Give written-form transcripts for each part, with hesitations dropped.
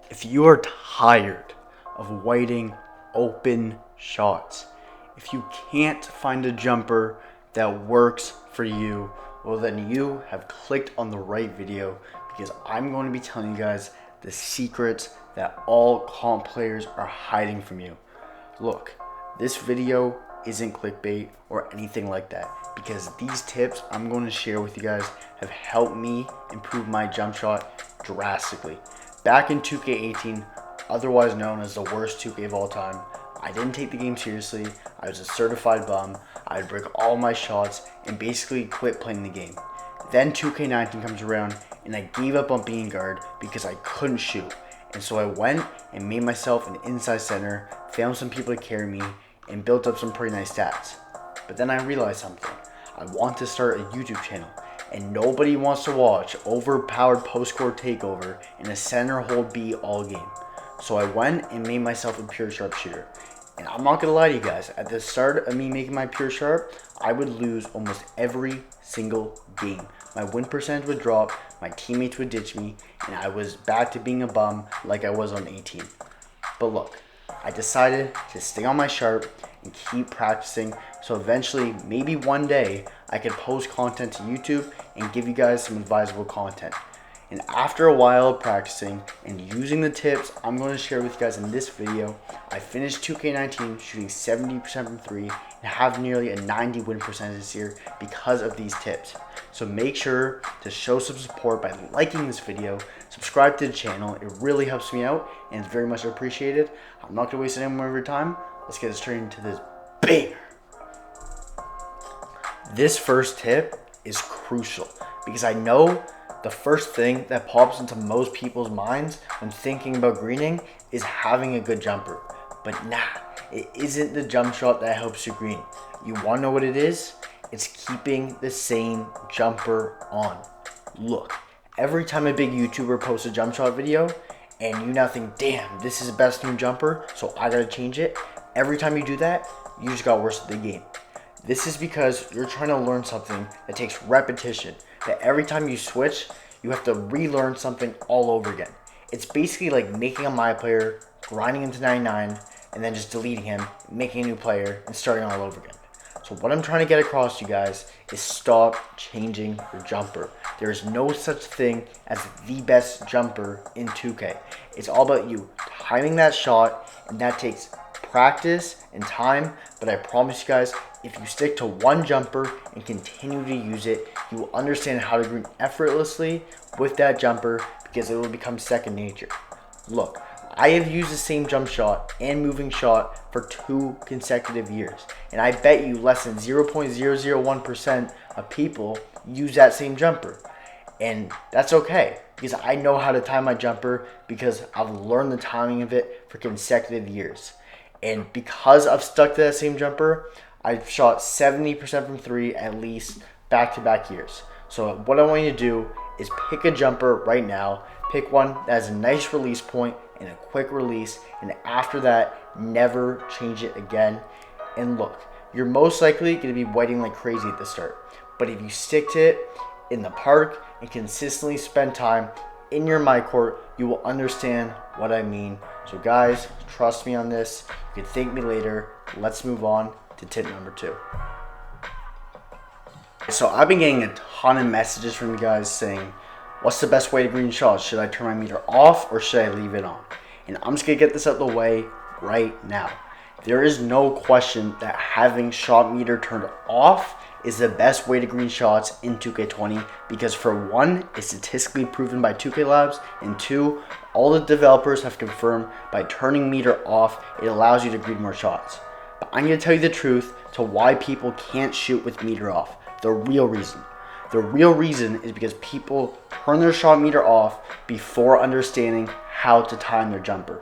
If you are tired of waiting open shots, if you can't find a jumper that works for you, well then you have clicked on the right video, because I'm going to be telling you guys the secrets that all comp players are hiding from you. Look, this video isn't clickbait or anything like that, because these tips I'm going to share with you guys have helped me improve my jump shot drastically. Back in 2K18, otherwise known as the worst 2K of all time, I didn't take the game seriously. I was a certified bum. I would break all my shots and basically quit playing the game. Then 2K19 comes around and I gave up on being guard because I couldn't shoot. And so I went and made myself an inside center, found some people to carry me, and built up some pretty nice stats. But then I realized something. I want to start a YouTube channel, and nobody wants to watch overpowered post-score takeover in a center hold B all game. So I went and made myself a pure sharpshooter. And I'm not gonna lie to you guys, at the start of me making my pure sharp, I would lose almost every single game. My win percentage would drop, my teammates would ditch me, and I was back to being a bum like I was on 18. But look, I decided to stay on my sharp and keep practicing, so eventually, maybe one day, I could post content to YouTube and give you guys some advisable content. And after a while of practicing and using the tips I'm going to share with you guys in this video, I finished 2K19 shooting 70% from 3 and have nearly a 90 win percentage this year because of these tips. So make sure to show some support by liking this video, subscribe to the channel. It really helps me out and it's very much appreciated. I'm not going to waste any more of your time. Let's get straight into this banger. This first tip is crucial because I know the first thing that pops into most people's minds when thinking about greening is having a good jumper. But nah, it isn't the jump shot that helps you green. You wanna know what it is? It's keeping the same jumper on. Look, every time a big YouTuber posts a jump shot video and you now think, damn, this is the best new jumper, so I gotta change it. Every time you do that, you just got worse at the game. This is because you're trying to learn something that takes repetition, that every time you switch, you have to relearn something all over again. It's basically like making a my player, grinding him to 99, and then just deleting him, making a new player, and starting all over again. So what I'm trying to get across to you guys is stop changing your jumper. There is no such thing as the best jumper in 2K. It's all about you timing that shot, and that takes practice and time, but I promise you guys, if you stick to one jumper and continue to use it, you will understand how to green effortlessly with that jumper because it will become second nature. Look, I have used the same jump shot and moving shot for 2 consecutive years, and I bet you less than 0.001% of people use that same jumper. And that's okay, because I know how to time my jumper because I've learned the timing of it for consecutive years. And because I've stuck to that same jumper, I've shot 70% from 3 at least back-to-back years. So what I want you to do is pick a jumper right now. Pick one that has a nice release point and a quick release. And after that, never change it again. And look, you're most likely going to be waiting like crazy at the start. But if you stick to it in the park and consistently spend time in your my court, you will understand what I mean. So guys, trust me on this. You can thank me later. Let's move on to tip number 2. So I've been getting a ton of messages from you guys saying, what's the best way to green shots? Should I turn my meter off or should I leave it on? And I'm just gonna get this out of the way right now. There is no question that having shot meter turned off is the best way to green shots in 2K20 because for one, it's statistically proven by 2K Labs, and 2, all the developers have confirmed by turning meter off, it allows you to green more shots. But I'm going to tell you the truth to why people can't shoot with meter off. The real reason. The real reason is because people turn their shot meter off before understanding how to time their jumper.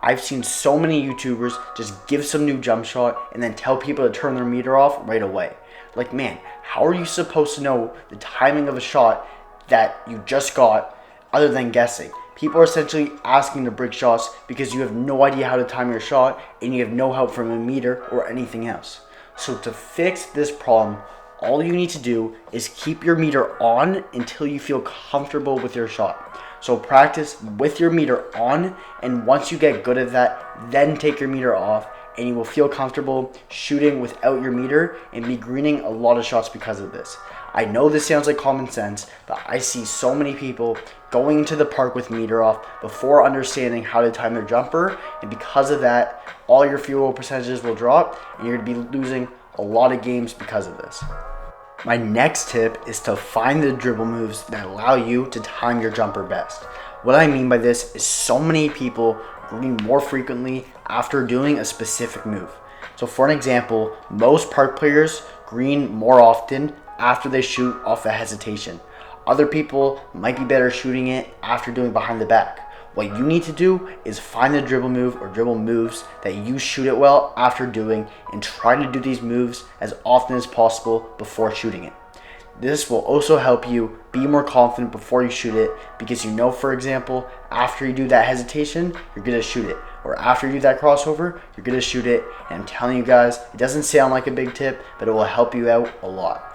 I've seen so many YouTubers just give some new jump shot and then tell people to turn their meter off right away. Like, man, how are you supposed to know the timing of a shot that you just got other than guessing? People are essentially asking to break shots because you have no idea how to time your shot and you have no help from a meter or anything else. So to fix this problem, all you need to do is keep your meter on until you feel comfortable with your shot. So practice with your meter on, and once you get good at that, then take your meter off, and you will feel comfortable shooting without your meter and be greening a lot of shots because of this. I know this sounds like common sense, but I see so many people going to the park with meter off before understanding how to time their jumper, and because of that, all your field goal percentages will drop, and you're going to be losing a lot of games because of this. My next tip is to find the dribble moves that allow you to time your jumper best. What I mean by this is so many people green more frequently after doing a specific move. So for an example, most park players green more often after they shoot off a hesitation. Other people might be better shooting it after doing behind the back. What you need to do is find the dribble move or dribble moves that you shoot it well after doing, and try to do these moves as often as possible before shooting it. This will also help you be more confident before you shoot it, because you know, for example, after you do that hesitation, you're going to shoot it. Or after you do that crossover, you're going to shoot it. And I'm telling you guys, it doesn't sound like a big tip, but it will help you out a lot.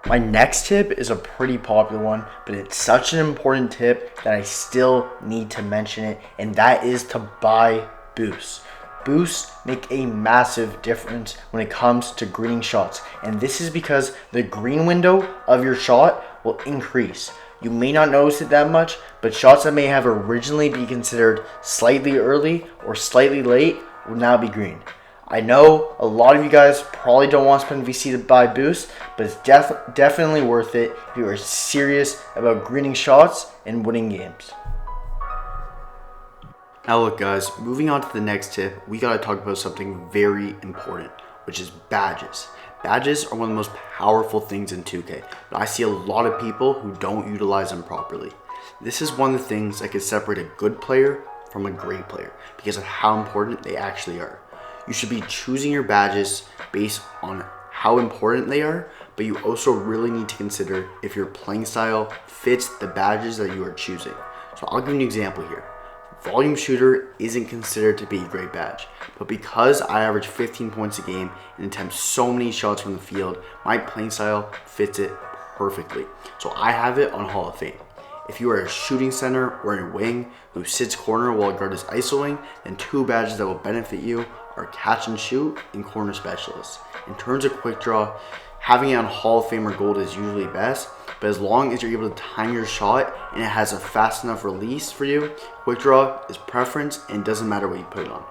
My next tip is a pretty popular one, but it's such an important tip that I still need to mention it, and that is to buy boosts. Boosts make a massive difference when it comes to greening shots, and this is because the green window of your shot will increase. You may not notice it that much, but shots that may have originally be considered slightly early or slightly late will now be green. I know a lot of you guys probably don't want to spend VC to buy boosts, but it's definitely worth it if you are serious about greening shots and winning games. Now look guys, moving on to the next tip, we gotta talk about something very important, which is badges. Badges are one of the most powerful things in 2K, but I see a lot of people who don't utilize them properly. This is one of the things that can separate a good player from a great player because of how important they actually are. You should be choosing your badges based on how important they are, but you also really need to consider if your playing style fits the badges that you are choosing. So I'll give you an example here. Volume shooter isn't considered to be a great badge, but because I average 15 points a game and attempt so many shots from the field, my playing style fits it perfectly. So I have it on Hall of Fame. If you are a shooting center or a wing who sits corner while a guard is isoing, then two badges that will benefit you are catch and shoot and corner specialist. In terms of quick draw, having it on Hall of Fame or gold is usually best, but as long as you're able to time your shot and it has a fast enough release for you, quick draw is preference and it doesn't matter what you put it on.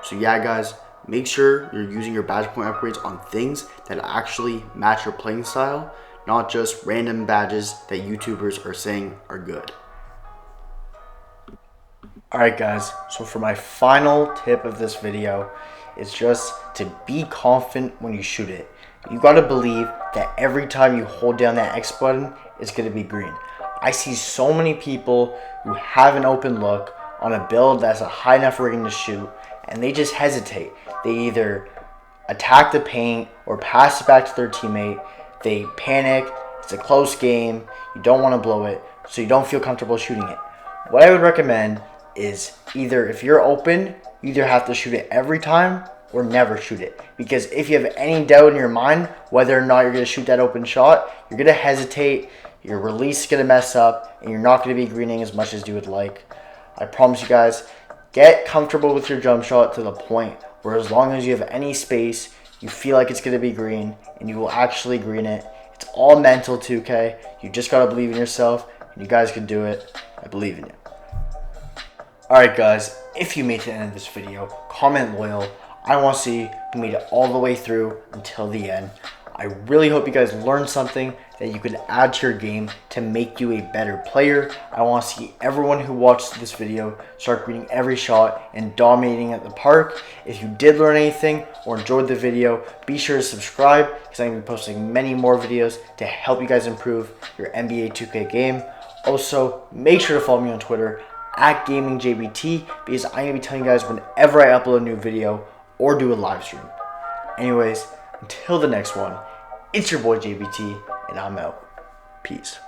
So yeah guys, make sure you're using your badge point upgrades on things that actually match your playing style, not just random badges that YouTubers are saying are good. Alright guys, so for my final tip of this video, it's just to be confident when you shoot it. You gotta believe that every time you hold down that X button, it's gonna be green. I see so many people who have an open look on a build that's a high enough rating to shoot, and they just hesitate. They either attack the paint or pass it back to their teammate. They panic, it's a close game, you don't wanna blow it, so you don't feel comfortable shooting it. What I would recommend is either if you're open, you either have to shoot it every time or never shoot it. Because if you have any doubt in your mind whether or not you're going to shoot that open shot, you're going to hesitate, your release is going to mess up, and you're not going to be greening as much as you would like. I promise you guys, get comfortable with your jump shot to the point where as long as you have any space, you feel like it's going to be green, and you will actually green it. It's all mental 2K. You just got to believe in yourself, and you guys can do it. I believe in you. Alright guys, if you made it to the end of this video, comment loyal. I want to see who made it all the way through until the end. I really hope you guys learned something that you could add to your game to make you a better player. I want to see everyone who watched this video start greening every shot and dominating at the park. If you did learn anything or enjoyed the video, be sure to subscribe because I'm going to be posting many more videos to help you guys improve your NBA 2K game. Also, make sure to follow me on Twitter at GamingJBT because I'm going to be telling you guys whenever I upload a new video or do a live stream. Anyways, until the next one, it's your boy JBT and I'm out. Peace.